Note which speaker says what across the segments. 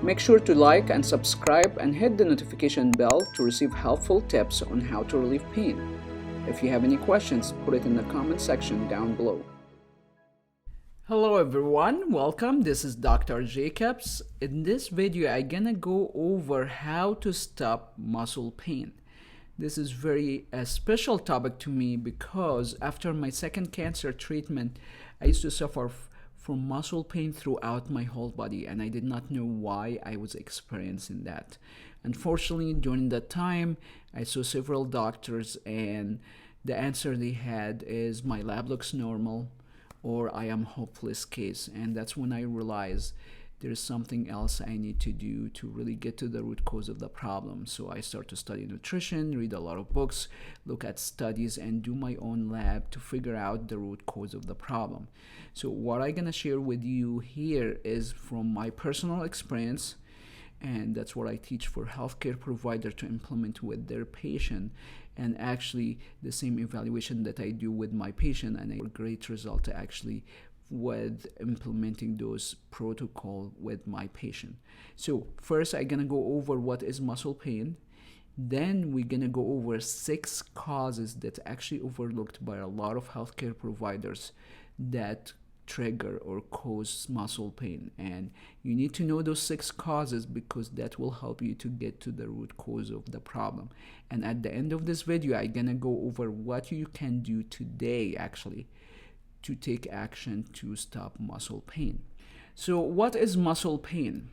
Speaker 1: Make sure to like and subscribe and hit the notification bell to receive helpful tips on how to relieve pain. If you have any questions, put it in the comment section down below. Hello everyone, welcome. This is Dr. Jacobs. In this video, I'm gonna go over how to stop muscle pain. This is very a special topic to me because after my second cancer treatment, I used to suffer from muscle pain throughout my whole body, and I did not know why I was experiencing that. Unfortunately, during that time, I saw several doctors, and the answer they had is my lab looks normal, or I am hopeless case. And that's when I realized there's something else I need to do to really get to the root cause of the problem. So I start to study nutrition, read a lot of books, look at studies, and do my own lab to figure out the root cause of the problem. So what I'm gonna share with you here is from my personal experience, and that's what I teach for healthcare provider to implement with their patient, and actually the same evaluation that I do with my patient, and a great result actually with implementing those protocol with my patient. So first I'm gonna go over what is muscle pain. Then we're gonna go over 6 causes that actually overlooked by a lot of healthcare providers that trigger or cause muscle pain, and you need to know those 6 causes because that will help you to get to the root cause of the problem. And at the end of this video, I'm gonna go over what you can do today actually to take action to stop muscle pain. So what is muscle pain?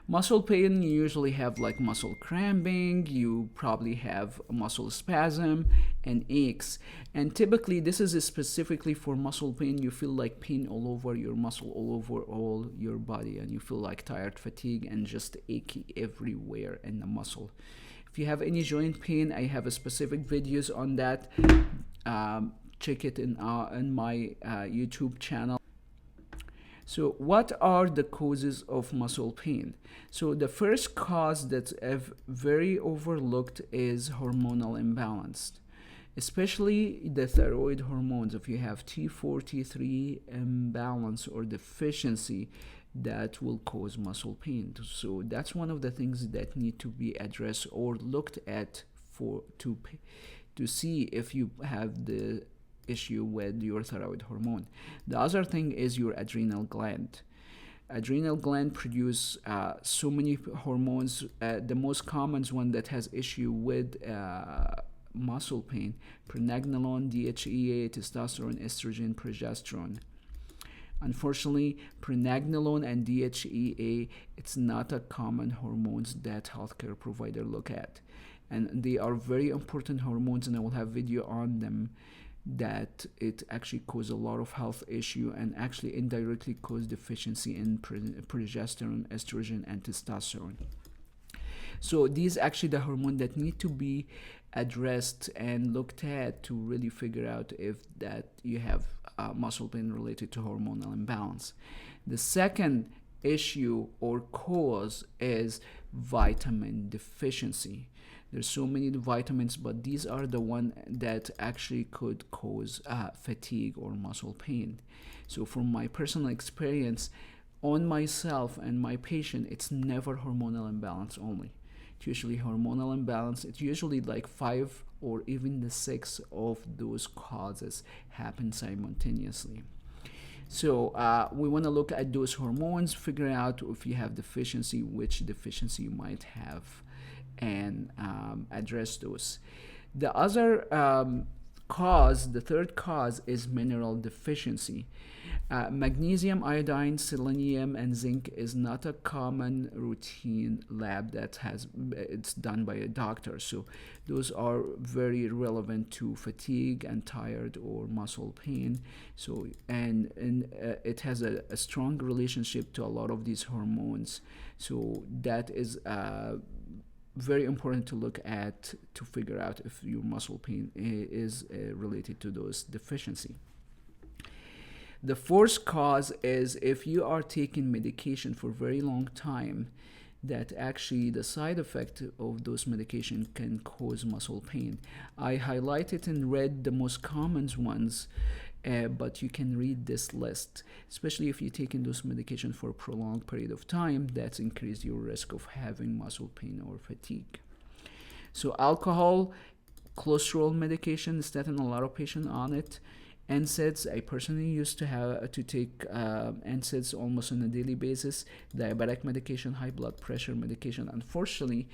Speaker 1: Muscle pain, you usually have like muscle cramping, you probably have muscle spasm and aches. And typically this is specifically for muscle pain. You feel like pain all over your muscle, all over all your body, and you feel like tired, fatigue, and just achy everywhere in the muscle. If you have any joint pain, I have a specific videos on that. Check it in my YouTube channel. So what are the causes of muscle pain? So the first cause that's very overlooked is hormonal imbalance, especially the thyroid hormones. If you have T4, T3 imbalance or deficiency, that will cause muscle pain. So that's one of the things that need to be addressed or looked at to see if you have the issue with your thyroid hormone. The other thing is your adrenal gland. Adrenal gland produce so many hormones. The most common one that has issue with muscle pain: pregnenolone, DHEA, testosterone, estrogen, progesterone. Unfortunately, pregnenolone and DHEA, it's not a common hormones that healthcare provider look at, and they are very important hormones, and I will have video on them that it actually cause a lot of health issue and actually indirectly cause deficiency in progesterone, estrogen, and testosterone. So these actually the hormone that need to be addressed and looked at to really figure out if that you have muscle pain related to hormonal imbalance. The second issue or cause is vitamin deficiency. There's so many vitamins, but these are the one that actually could cause fatigue or muscle pain. So from my personal experience on myself and my patient, it's never hormonal imbalance only. It's usually hormonal imbalance. It's usually like 5 or even the 6 of those causes happen simultaneously. So we want to look at those hormones, figure out if you have deficiency, which deficiency you might have, and address those. The other cause, the third cause, is mineral deficiency. Magnesium, iodine, selenium, and zinc is not a common routine lab that it's done by a doctor. So those are very relevant to fatigue and tired or muscle pain. So and it has a strong relationship to a lot of these hormones. So that is very important to look at to figure out if your muscle pain is related to those deficiency. The fourth cause is if you are taking medication for a very long time, that actually the side effect of those medication can cause muscle pain. I highlighted in red the most common ones but you can read this list, especially if you're taking those medication for a prolonged period of time. That's increased your risk of having muscle pain or fatigue. So alcohol, cholesterol medication, statin, a lot of patients on it. NSAIDs, I personally used to have to take NSAIDs almost on a daily basis. Diabetic medication, high blood pressure medication. Unfortunately,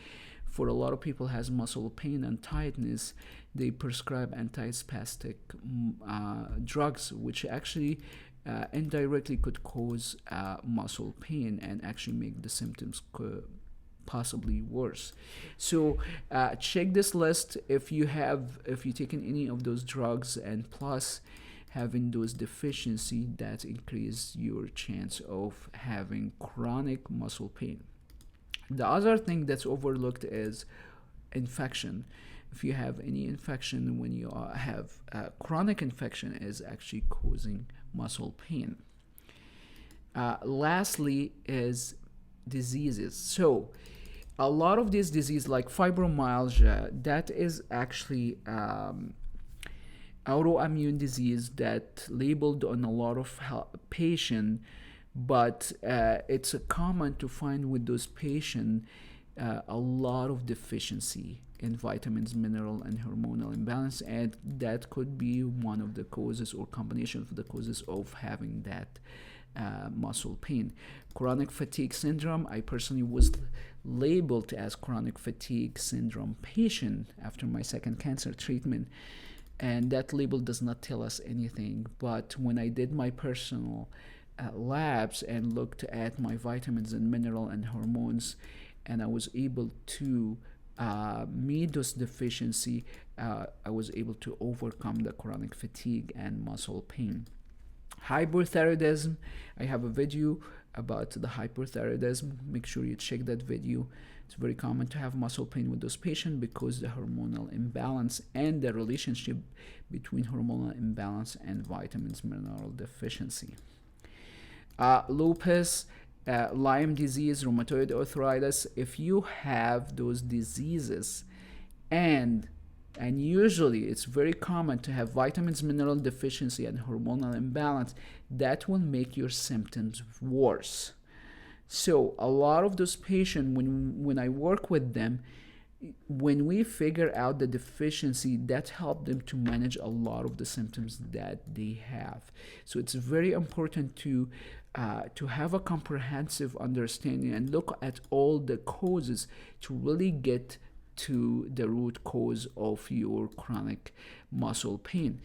Speaker 1: for a lot of people has muscle pain and tightness, they prescribe antispastic drugs, which actually indirectly could cause muscle pain and actually make the symptoms possibly worse. So check this list if you've taken any of those drugs, and plus having those deficiency that increase your chance of having chronic muscle pain. The other thing that's overlooked is infection. If you have any infection, when you have chronic infection, is actually causing muscle pain. Lastly is diseases. So a lot of these diseases like fibromyalgia, that is actually autoimmune disease that labeled on a lot of patient, but it's common to find with those patients a lot of deficiency in vitamins, mineral, and hormonal imbalance, and that could be one of the causes or combination of the causes of having that muscle pain. Chronic fatigue syndrome, I personally was labeled as chronic fatigue syndrome patient after my second cancer treatment, and that label does not tell us anything. But when I did my personal labs and looked at my vitamins and mineral and hormones, and I was able to meet those deficiency, I was able to overcome the chronic fatigue and muscle pain. Hypothyroidism, I have a video about the hypothyroidism. Make sure you check that video. It's very common to have muscle pain with those patients because the hormonal imbalance and the relationship between hormonal imbalance and vitamins mineral deficiency. Lupus, Lyme disease, rheumatoid arthritis. If you have those diseases, and usually it's very common to have vitamins mineral deficiency and hormonal imbalance, that will make your symptoms worse. So a lot of those patients, when I work with them, when we figure out the deficiency, that helps them to manage a lot of the symptoms that they have. So it's very important to have a comprehensive understanding and look at all the causes to really get to the root cause of your chronic muscle pain.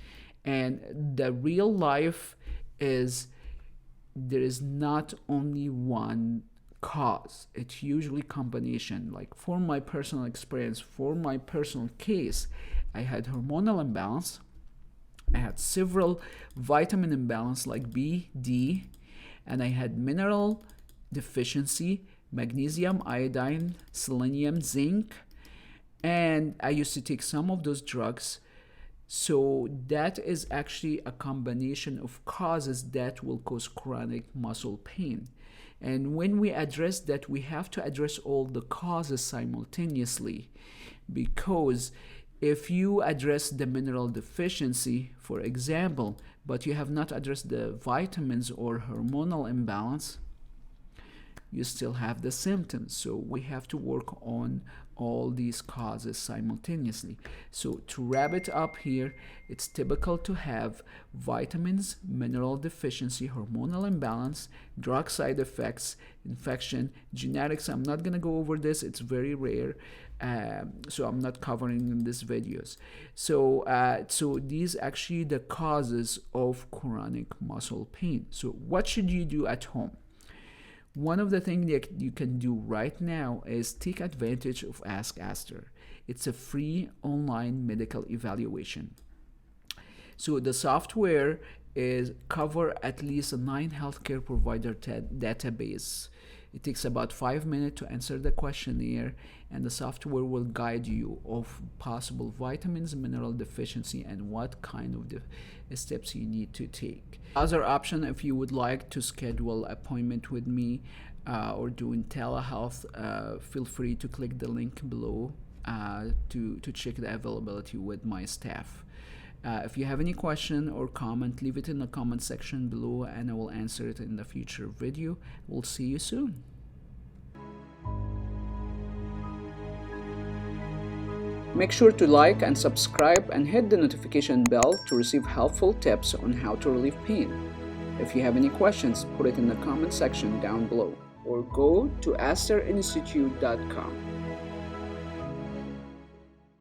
Speaker 1: And the real life is there is not only one cause, it's usually combination. Like for my personal experience, for my personal case, I had hormonal imbalance, I had several vitamin imbalance like B, D, and I had mineral deficiency, magnesium, iodine, selenium, zinc, and I used to take some of those drugs. So that is actually a combination of causes that will cause chronic muscle pain. And when we address that, we have to address all the causes simultaneously, because if you address the mineral deficiency, for example, but you have not addressed the vitamins or hormonal imbalance, you still have the symptoms. So we have to work on all these causes simultaneously. So to wrap it up here, it's typical to have vitamins, mineral deficiency, hormonal imbalance, drug side effects, infection, genetics. I'm not gonna go over this, it's very rare, so I'm not covering in these videos. So these actually the causes of chronic muscle pain. So what should you do at home? One of the things that you can do right now is take advantage of Ask ASTR. It's a free online medical evaluation. So the software is cover at least a 9 healthcare provider database. It takes about 5 minutes to answer the questionnaire, and the software will guide you of possible vitamins, mineral deficiency, and what kind of steps you need to take. Other option, if you would like to schedule appointment with me or doing telehealth, feel free to click the link below to check the availability with my staff. If you have any question or comment, leave it in the comment section below and I will answer it in the future video. We'll see you soon. Make sure to like and subscribe and hit the notification bell to receive helpful tips on how to relieve pain. If you have any questions, put it in the comment section down below or go to astrinstitute.com.